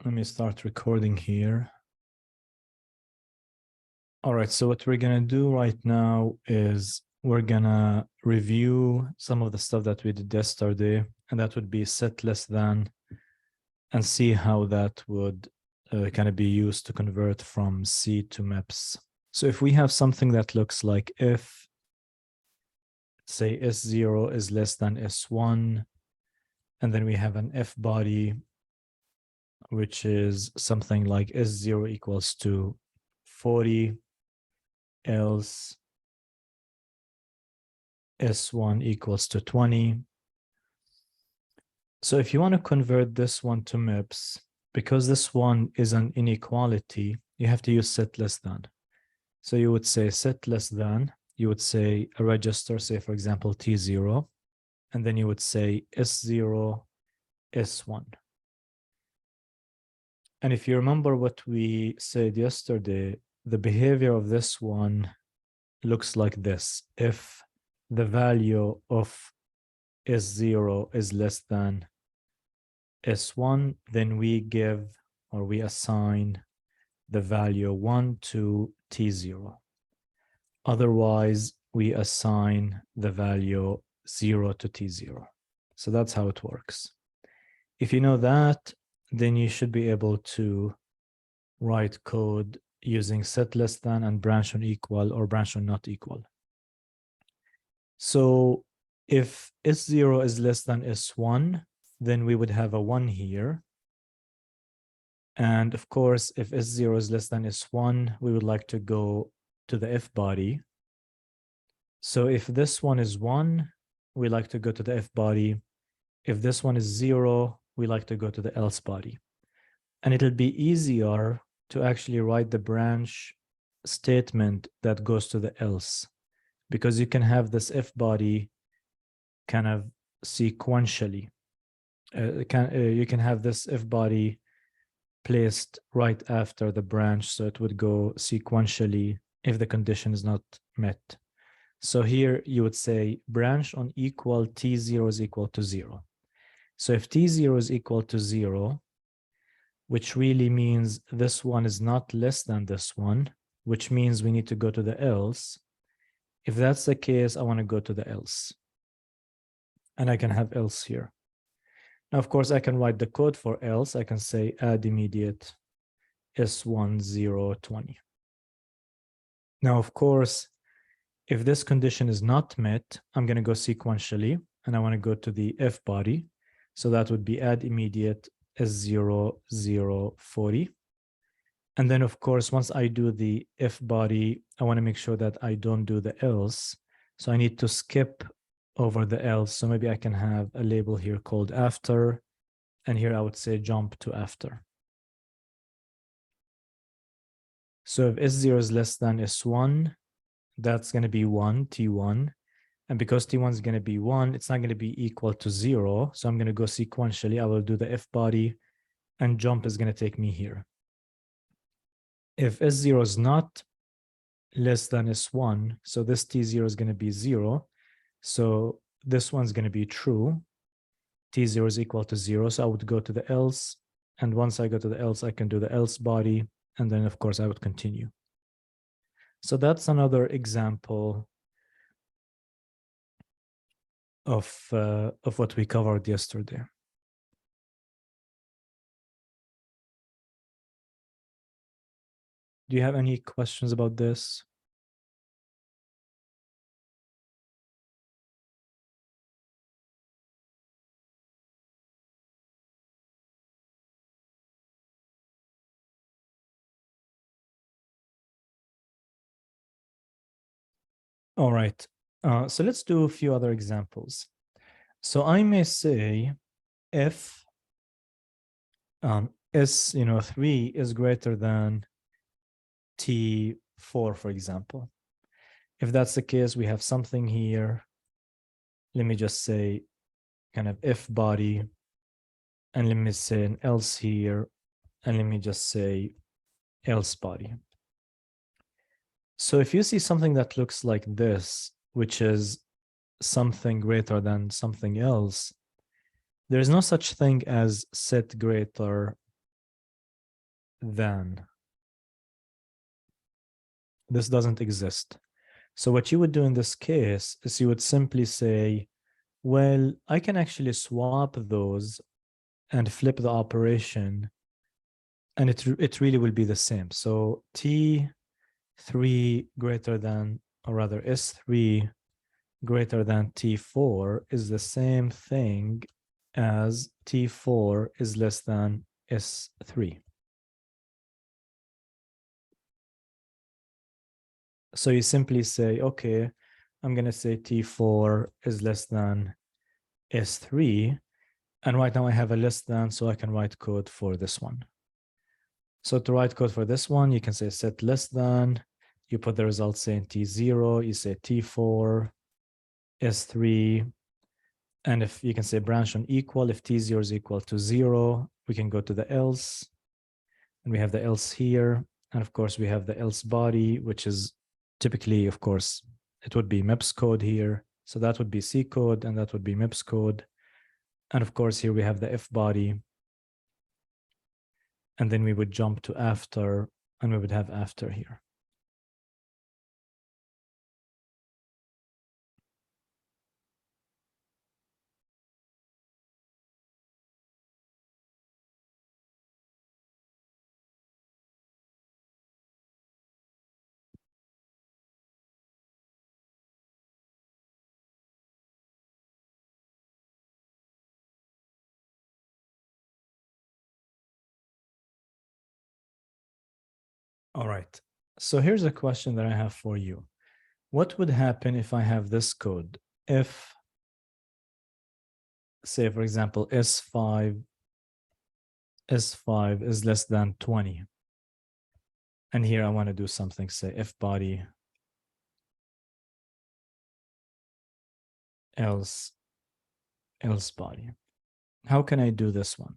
Let me start recording here. All right, so what we're gonna do right now is we're gonna review some of the stuff that we did yesterday, and that would be set less than, and see how that would kind of be used to convert from C to MIPS. So if we have something that looks like if, say, S0 is less than S1, and then we have an F body, which is something like S0 equals to 40, else S1 equals to 20. So if you want to convert this one to MIPS, because this one is an inequality, you have to use set less than. So you would say set less than, you would say a register, say for example, T0, and then you would say S0, S1. And if you remember what we said yesterday, the behavior of this one looks like this. If the value of S0 is less than S1, then we give or we assign the value 1 to T0. Otherwise, we assign the value 0 to T0. So that's how it works. If you know that, then you should be able to write code using set less than and branch on equal or branch on not equal. So if S0 is less than S1, then we would have a 1 here. And of course, if S0 is less than S1, we would like to go to the F body. So if this one is 1, we like to go to the F body. If this one is 0, we like to go to the else body. And it'll be easier to actually write the branch statement that goes to the else, because you can have this F body kind of sequentially. You can have this F body placed right after the branch, so it would go sequentially if the condition is not met. So here you would say branch on equal T0 is equal to 0. So if T0 is equal to 0, which really means this one is not less than this one, which means we need to go to the else. If that's the case, I want to go to the else. And I can have else here. Now, of course, I can write the code for else. I can say add immediate S1, 0, 20. Now, of course, if this condition is not met, I'm going to go sequentially, and I want to go to the F body. So that would be add immediate S0, 0, 40. And then, of course, once I do the F body, I want to make sure that I don't do the else. So I need to skip over the else. So maybe I can have a label here called after. And here I would say jump to after. So if S0 is less than S1, that's going to be 1, T1. And because T1 is going to be 1, it's not going to be equal to 0. So I'm going to go sequentially. I will do the F body, and jump is going to take me here. If S0 is not less than S1, so this T0 is going to be 0. So this one's going to be true. T0 is equal to 0. So I would go to the else. And once I go to the else, I can do the else body. And then, of course, I would continue. So that's another example of what we covered yesterday. Do you have any questions about this? All right. So let's do a few other examples. So I may say if S3 is greater than T4, for example. If that's the case, we have something here. Let me just say kind of if body, and let me say an else here, and let me just say else body. So if you see something that looks like this, which is something greater than something else, there's no such thing as set greater than. This doesn't exist. So what you would do in this case is you would simply say, well, I can actually swap those and flip the operation, and it really will be the same. So T3 greater than, or rather S3 greater than T4 is the same thing as T4 is less than S3. So you simply say, okay, I'm going to say T4 is less than S3. And right now I have a less than, so I can write code for this one. So to write code for this one, you can say set less than, you put the result saying T0, you say T4, S3, and if you can say branch on equal, if T0 is equal to 0, we can go to the else, and we have the else here. And of course, we have the else body, which is typically, of course, it would be MIPS code here. So that would be C code, and that would be MIPS code. And of course, here we have the if body. And then we would jump to after, and we would have after here. All right. So here's a question that I have for you. What would happen if I have this code? If, say, for example, S5 is less than 20. And here I want to do something, say if body else body. How can I do this one?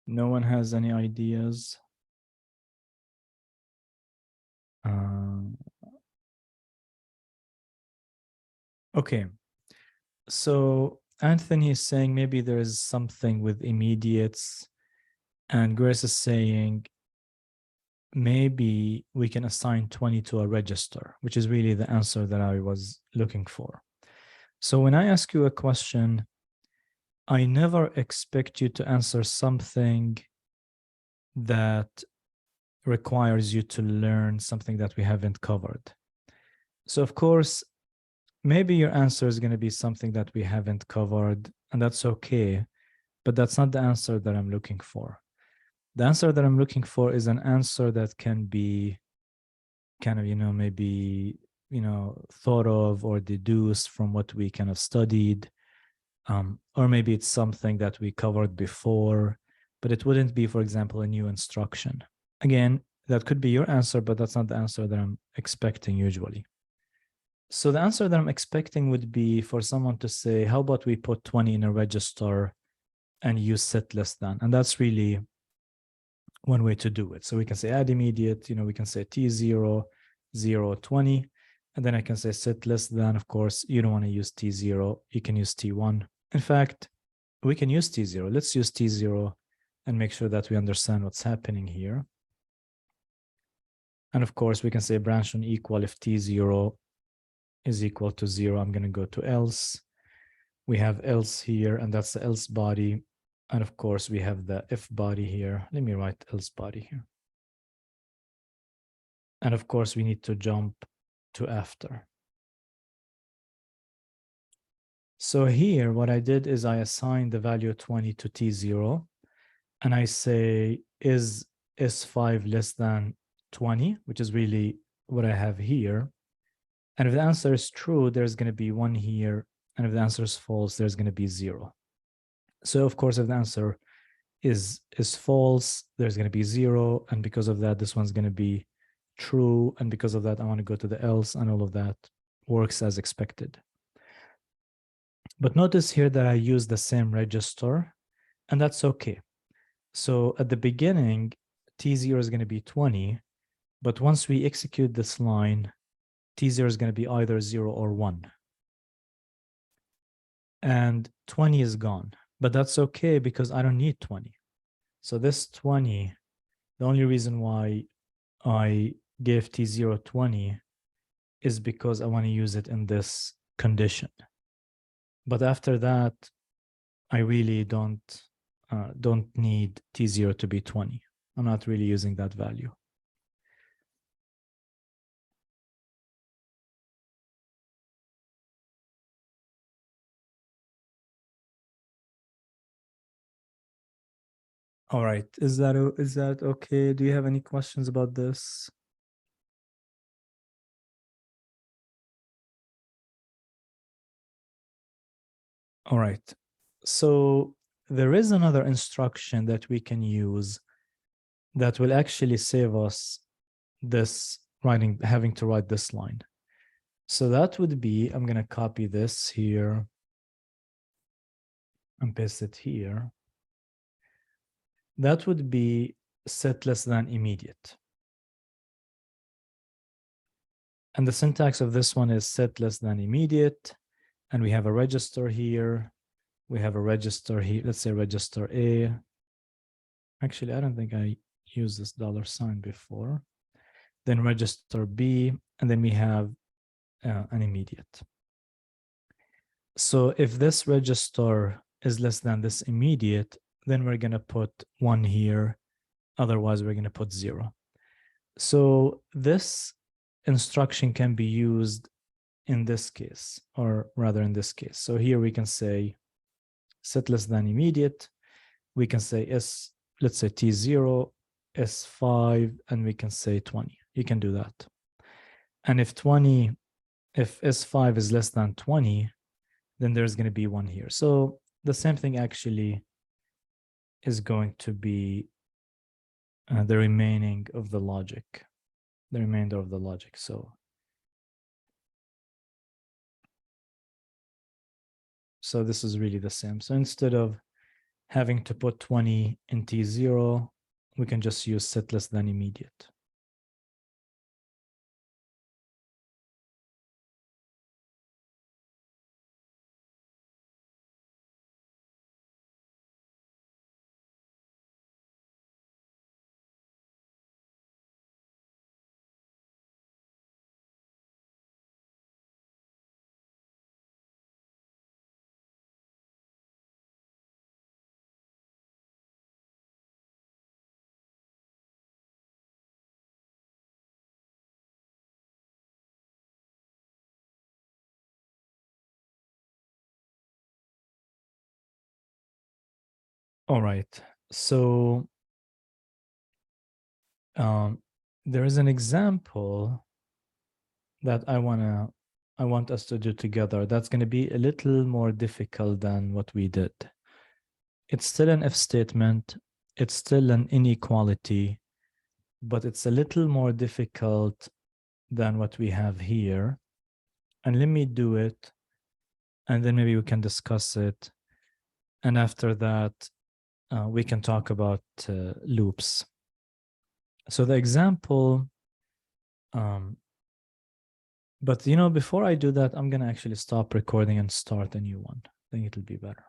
No one has any ideas? Okay. So Anthony is saying maybe there is something with immediates, and Grace is saying maybe we can assign 20 to a register, which is really the answer that I was looking for. So when I ask you a question, I never expect you to answer something that requires you to learn something that we haven't covered. So of course, maybe your answer is going to be something that we haven't covered, and that's okay, but that's not the answer that I'm looking for. The answer that I'm looking for is an answer that can be kind of, maybe, thought of or deduced from what we kind of studied. Or maybe it's something that we covered before, but it wouldn't be, for example, a new instruction. Again, that could be your answer, but that's not the answer that I'm expecting usually. So the answer that I'm expecting would be for someone to say, how about we put 20 in a register and use set less than? And that's really one way to do it. So we can say add immediate, we can say T0, 0, 20. And then I can say set less than. Of course, you don't want to use T0. You can use T1. In fact, we can use T0. Let's use T0 and make sure that we understand what's happening here. And of course, we can say branch on equal if T0 is equal to 0. I'm going to go to else. We have else here, and that's the else body. And of course, we have the if body here. Let me write else body here. And of course, we need to jump to after. So here, what I did is I assigned the value 20 to T0, and I say, is S5 less than 20, which is really what I have here. And if the answer is true, there's going to be 1 here. And if the answer is false, there's going to be 0. So of course, if the answer is false, there's going to be 0. And because of that, this one's going to be true. And because of that, I want to go to the else, and all of that works as expected. But notice here that I use the same register, and that's okay. So at the beginning, T0 is going to be 20. But once we execute this line, T0 is going to be either 0 or 1. And 20 is gone. But that's okay because I don't need 20. So this 20, the only reason why I gave T0 20 is because I want to use it in this condition. But after that, I really don't need T0 to be 20. I'm not really using that value. All right, is that okay? Do you have any questions about this? All right, so there is another instruction that we can use that will actually save us this having to write this line. So that would be, I'm going to copy this here and paste it here. That would be set less than immediate. And the syntax of this one is set less than immediate. And we have a register here. We have a register here. Let's say register A. Actually, I don't think I used this $sign before. Then register B, and then we have an immediate. So if this register is less than this immediate, then we're going to put 1 here. Otherwise, we're going to put 0. So this instruction can be used in this case, or rather in this case. So here we can say set less than immediate. We can say let's say T0, S5, and we can say 20. You can do that. And if S5 is less than 20, then there's going to be 1 here. So the same thing actually is going to be the remaining of the logic, the remainder of the logic. So this is really the same. So instead of having to put 20 in T0, we can just use set less than immediate. All right, so there is an example that I want us to do together. That's going to be a little more difficult than what we did. It's still an if statement. It's still an inequality, but it's a little more difficult than what we have here. And let me do it, and then maybe we can discuss it. And after that, we can talk about loops. So the example, but before I do that, I'm going to actually stop recording and start a new one. I think it'll be better.